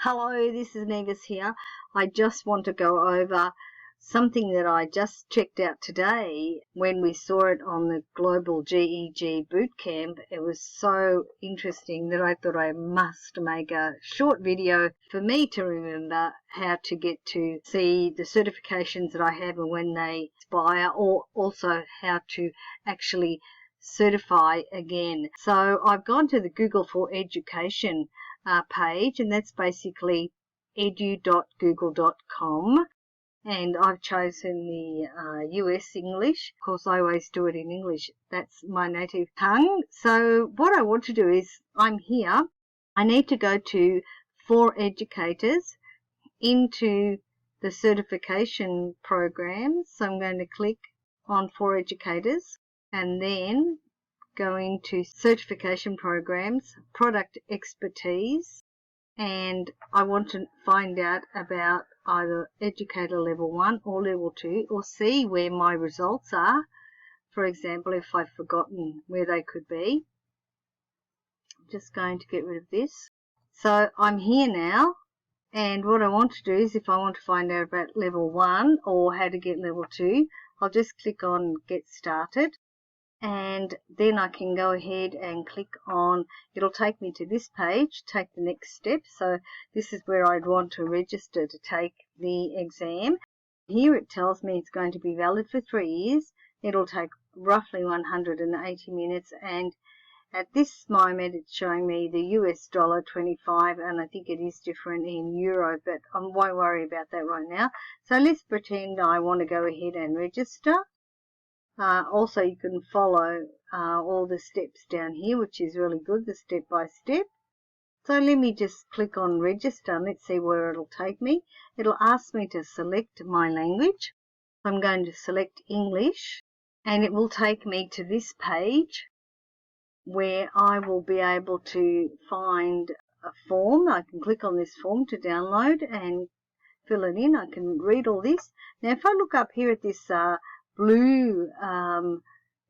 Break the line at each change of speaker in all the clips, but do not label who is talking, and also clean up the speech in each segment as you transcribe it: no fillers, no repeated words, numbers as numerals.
Hello, this is Nevis here. I just want to go over something that I just checked out today when we saw it on the Global GEG Bootcamp. It was so interesting that I thought I must make a short video for me to remember how to get to see the certifications that I have and when they expire, or also how to actually certify again. So I've gone to the Google for Education page, and that's basically edu.google.com, and I've chosen the US English. Of course, I always do it in English. That's my native tongue. So what I want to do is, I'm here. I need to go to For Educators into the certification programs. So I'm going to click on For Educators and then go into certification programs, product expertise, and I want to find out about either Educator Level 1 or Level 2, or see where my results are. For example, if I've forgotten where they could be. I'm just going to get rid of this. So I'm here now, and what I want to do is, if I want to find out about Level 1 or how to get Level 2, I'll just click on Get Started. And then I can go ahead and click on, it'll take me to this page, take the next step. So this is where I'd want to register to take the exam. Here it tells me it's going to be valid for 3 years. It'll take roughly 180 minutes, and at this moment it's showing me the US dollar 25, and I think it is different in euro, but I won't worry about that right now. So let's pretend I want to go ahead and register. Also, you can follow all the steps down here, which is really good, the step by step. So let me just click on register and let's see where it'll take me. It'll ask me to select my language. I'm going to select English, and it will take me to this page where I will be able to find a form. I can click on this form to download and fill it in. I can read all this. Now if I look up here at this blue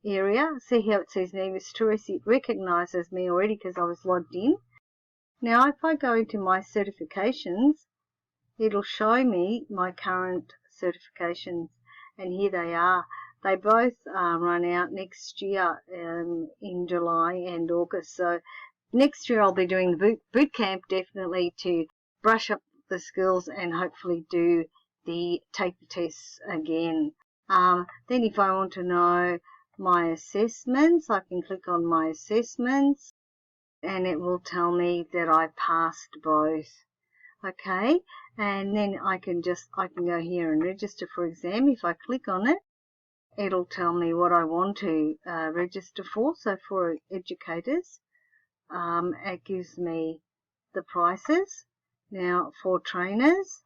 area, see how it says Nevis Tourist, it recognises me already because I was logged in. Now if I go into my certifications, it'll show me my current certifications, and here they are. They both run out next year in July and August. So next year I'll be doing the boot camp definitely to brush up the skills and hopefully take the tests again. Then if I want to know my assessments, I can click on my assessments and it will tell me that I passed both. Okay, and then I can go here and register for exam. If I click on it, it'll tell me what I want to register for. So for educators, it gives me the prices. Now for trainers,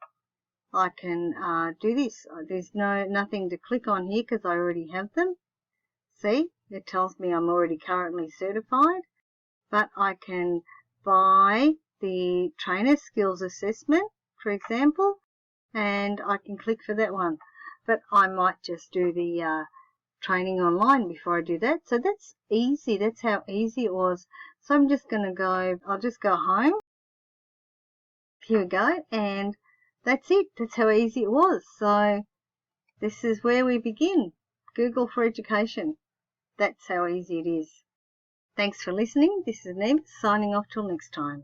I can do this. There's nothing to click on here because I already have them. See, it tells me I'm already currently certified, but I can buy the trainer skills assessment, for example, and I can click for that one. But I might just do the training online before I do that. So that's easy. That's how easy it was. So I'm just going to go, I'll just go home. Here we go, and that's it. That's how easy it was. So this is where we begin. Google for Education. That's how easy it is. Thanks for listening. This is Nev signing off till next time.